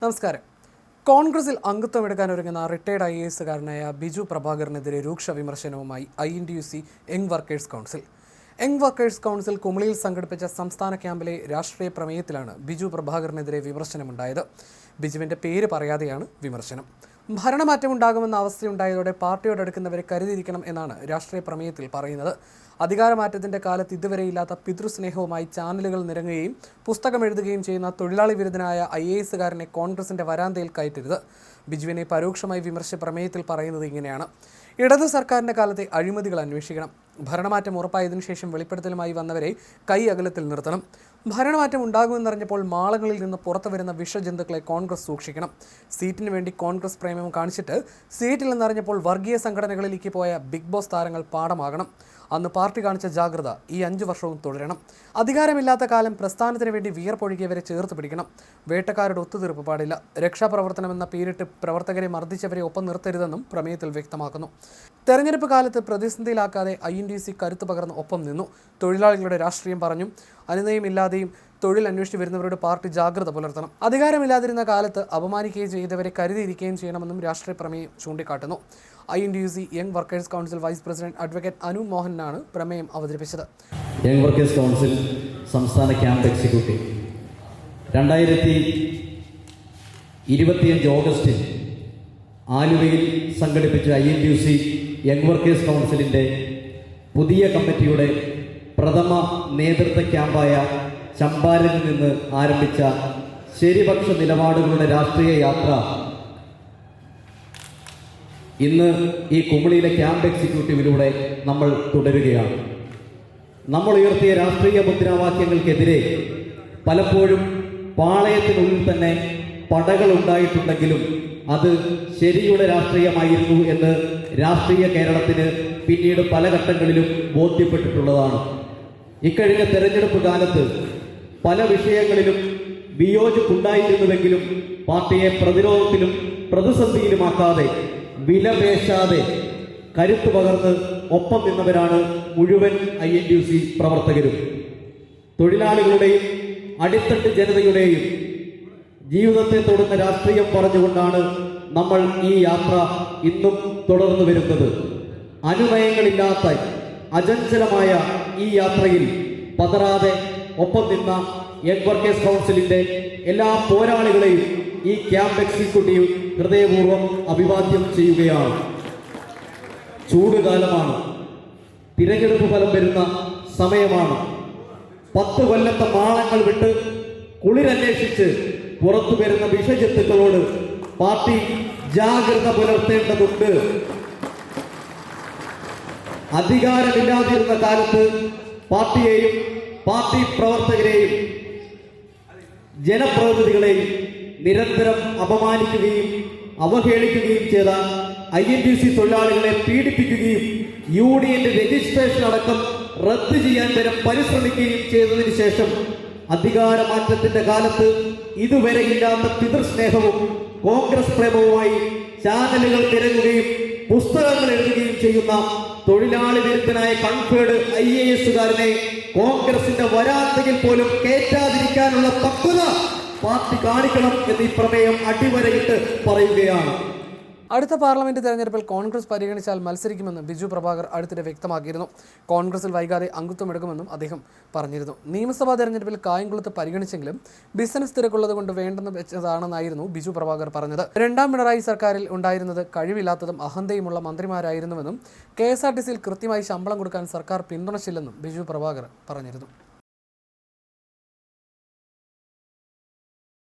നമസ്കാരം. കോൺഗ്രസിൽ അംഗത്വം എടുക്കാനൊരുങ്ങുന്ന റിട്ടയർഡ് IAS ബിജു പ്രഭാകറിനെതിരെ രൂക്ഷ വിമർശനവുമായി INTUC young workers council. Young workers council കുമളിയിൽ സംഘടിപ്പിച്ച സംസ്ഥാന ക്യാമ്പിലെ രാഷ്ട്രീയ പ്രമേയത്തിലാണ് ബിജു പ്രഭാകറിനെതിരെ വിമർശനമുണ്ടായത്. ബിജുവിൻ്റെ പേര് പറയാതെയാണ് വിമർശനം. ഭരണമാറ്റമുണ്ടാകുമെന്ന അവസ്ഥയുണ്ടായതോടെ പാർട്ടിയോടടുക്കുന്നവരെ കരുതിയിരിക്കണം എന്നാണ് രാഷ്ട്രീയ പ്രമേയത്തിൽ പറയുന്നത്. അധികാരമാറ്റത്തിൻ്റെ കാലത്ത് ഇതുവരെയില്ലാത്ത പിതൃസ്നേഹവുമായി ചാനലുകൾ നിരങ്ങുകയും പുസ്തകം എഴുതുകയും ചെയ്യുന്ന തൊഴിലാളി വിരുദ്ധനായ IAS കോൺഗ്രസിൻ്റെ വരാന്തയിൽ കയറ്റരുത്. ബിജുവിനെ പരോക്ഷമായി വിമർശിച്ച പ്രമേയത്തിൽ പറയുന്നത് ഇങ്ങനെയാണ്: ഇടതു സർക്കാരിൻ്റെ കാലത്തെ അഴിമതികൾ അന്വേഷിക്കണം. ഭരണമാറ്റം ഉറപ്പായതിനു ശേഷം വെളിപ്പെടുത്തലുമായി വന്നവരെ കൈ അകലത്തിൽ നിർത്തണം. ഭരണമാറ്റം ഉണ്ടാകുമെന്നറിഞ്ഞപ്പോൾ മാളങ്ങളിൽ നിന്ന് പുറത്തു വരുന്ന വിഷജന്തുക്കളെ കോൺഗ്രസ് സൂക്ഷിക്കണം. സീറ്റിന് വേണ്ടി കോൺഗ്രസ് പ്രേമം കാണിച്ചിട്ട് സീറ്റിൽ നിന്നറിഞ്ഞപ്പോൾ വർഗീയ സംഘടനകളിലേക്ക് പോയ ബിഗ് ബോസ് താരങ്ങൾ പാഠമാകണം. അന്ന് പാർട്ടി കാണിച്ച ജാഗ്രത ഈ 5 വർഷവും തുടരണം. അധികാരമില്ലാത്ത കാലം പ്രസ്ഥാനത്തിന് വേണ്ടി വിയർപ്പൊഴുകിയവരെ ചേർത്ത് പിടിക്കണം. വേട്ടക്കാരുടെ ഒത്തുതീർപ്പ് പാടില്ല. രക്ഷാപ്രവർത്തനമെന്ന പേരിട്ട് പ്രവർത്തകരെ മർദ്ദിച്ചവരെ ഒപ്പം നിർത്തരുതെന്നും പ്രമേയത്തിൽ വ്യക്തമാക്കുന്നു. തെരഞ്ഞെടുപ്പ് കാലത്ത് പ്രതിസന്ധിയിലാക്കാതെ INTUC കരുത്തു പകർന്ന് ഒപ്പം നിന്നു. തൊഴിലാളികളുടെ രാഷ്ട്രീയം പറഞ്ഞു. അനുനയമില്ലാതെയും തൊഴിൽ അന്വേഷിച്ച് വരുന്നവരുടെ പാർട്ടി ജാഗ്രത പുലർത്തണം. അധികാരമില്ലാതിരുന്ന കാലത്ത് അപമാനിക്കുകയും ചെയ്തവരെ കരുതിയിരിക്കുകയും ചെയ്യണമെന്നും രാഷ്ട്രീയ പ്രമേയം ചൂണ്ടിക്കാട്ടുന്നു. INTUC young workers council vice president advocate Anu മോഹനാണ് പ്രമേയം അവതരിപ്പിച്ചത്. യങ് വർക്കേഴ്സ് കൗൺസിൽ സംസ്ഥാന ക്യാമ്പ് എക്സിക്യൂട്ടീവ് 2025 ഓഗസ്റ്റിൽ ആലുവയിൽ സംഘടിപ്പിച്ച INTUC യങ് വർക്കേഴ്സ് കൗൺസിലിൻ്റെ പുതിയ കമ്മിറ്റിയുടെ പ്രഥമ നേതൃത്വ ക്യാമ്പായ ചമ്പാരനിൽ നിന്ന് ആരംഭിച്ച ശരിപക്ഷ നിലപാടുകളുടെ രാഷ്ട്രീയ യാത്ര ഇന്ന് ഈ കുമളിയിലെ ക്യാമ്പ് എക്സിക്യൂട്ടീവിലൂടെ നമ്മൾ തുടരുകയാണ്. നമ്മൾ ഉയർത്തിയ രാഷ്ട്രീയ മുദ്രാവാക്യങ്ങൾക്കെതിരെ പലപ്പോഴും പാളയത്തിനുള്ളിൽ തന്നെ പടകൾ ഉണ്ടായിട്ടുണ്ടെങ്കിലും അത് ശരിയുടെ രാഷ്ട്രീയമായിരുന്നു എന്ന് രാഷ്ട്രീയ കേരളത്തിന് പിന്നീട് പല ഘട്ടങ്ങളിലും ബോധ്യപ്പെട്ടിട്ടുള്ളതാണ്. ഇക്കഴിഞ്ഞ തെരഞ്ഞെടുപ്പ് കാലത്ത് പല വിഷയങ്ങളിലും വിയോജിപ്പുണ്ടായിരുന്നുവെങ്കിലും പാർട്ടിയെ പ്രതിരോധത്തിലും പ്രതിസന്ധിയിലുമാക്കാതെ വിലപേശാതെ കരുത്തു പകർന്ന് ഒപ്പം നിന്നവരാണ് മുഴുവൻ INTUC പ്രവർത്തകരും. തൊഴിലാളികളുടെയും അടിത്തട്ട് ജനതയുടെയും ജീവിതത്തെ തൊടുന്ന രാഷ്ട്രീയം പറഞ്ഞുകൊണ്ടാണ് നമ്മൾ ഈ യാത്ര ഇന്നും തുടർന്നു വരുന്നത്. അനുനയങ്ങളില്ലാത്ത അചഞ്ചലമായ ഈ യാത്രയിൽ പതറാതെ ഒപ്പം നിന്ന യങ് വർക്കേഴ്സ് കൗൺസിലിൻ്റെ എല്ലാ പോരാളികളെയും ഈ ക്യാമ്പ് എക്സിക്യൂട്ടീവ് ഹൃദയപൂർവ്വം അഭിവാദ്യം ചെയ്യുകയാണ്. ചൂടുകാലമാണ്, തിരഞ്ഞെടുപ്പ് ഫലം വരുന്ന സമയമാണ്. 10 കൊല്ലത്തെ മാളങ്ങൾ വിട്ട് കുളിരന്വേഷിച്ച് പുറത്തു വരുന്ന വിഷജന്തുക്കളോട് പാർട്ടി ജാഗ്രത പുലർത്തേണ്ടതുണ്ട്. അധികാരമില്ലാതിരുന്ന കാലത്ത് പാർട്ടിയെയും പാർട്ടി പ്രവർത്തകരെയും ജനപ്രതിനിധികളെയും നിരന്തരം അപമാനിക്കുകയും അവഹേളിക്കുകയും ചെയ്ത INTUC തൊഴിലാളികളെ പീഡിപ്പിക്കുകയും യൂണിയന്റെ രജിസ്ട്രേഷൻ അടക്കം റദ്ദ് ചെയ്യാൻ വരെ പരിശ്രമിക്കുകയും ചെയ്തതിനു ശേഷം അധികാരമാറ്റത്തിന്റെ കാലത്ത് ഇതുവരെ ഇല്ലാത്ത പിതൃസ്നേഹവും കോൺഗ്രസ് പ്രേമവുമായി ചാനലുകൾ തിരങ്ങുകയും പുസ്തകങ്ങൾ എഴുതുകയും ചെയ്യുന്ന തൊഴിലാളി വിരുദ്ധനായ കൺഫേർഡ് IAS കോൺഗ്രസിന്റെ വരാന്തയിൽ പോലും കയറ്റാതിരിക്കാനുള്ള പക്വത പാർട്ടി കാണിക്കണം എന്ന് ഈ പ്രമേയം അടിവരയിട്ട് പറയുകയാണ്. അടുത്ത പാർലമെന്റ് തെരഞ്ഞെടുപ്പിൽ കോൺഗ്രസ് പരിഗണിച്ചാൽ മത്സരിക്കുമെന്ന് ബിജു പ്രഭാകർ അടുത്തിടെ വ്യക്തമാക്കിയിരുന്നു. കോൺഗ്രസിൽ വൈകാതെ അംഗത്വം എടുക്കുമെന്നും അദ്ദേഹം പറഞ്ഞിരുന്നു. നിയമസഭാ തെരഞ്ഞെടുപ്പിൽ കായംകുളത്ത് പരിഗണിച്ചെങ്കിലും ബിസിനസ് തിരക്കുള്ളത് കൊണ്ട് വേണ്ടെന്ന് വെച്ചതാണെന്നായിരുന്നു ബിജു പ്രഭാകർ പറഞ്ഞത്. 2ാം പിണറായി സർക്കാരിൽ ഉണ്ടായിരുന്നത് കഴിവില്ലാത്തതും അഹന്തയുമുള്ള മന്ത്രിമാരായിരുന്നുവെന്നും KSRTCയിൽ കൃത്യമായി ശമ്പളം കൊടുക്കാൻ സർക്കാർ പിന്തുണച്ചില്ലെന്നും ബിജു പ്രഭാകർ പറഞ്ഞിരുന്നു.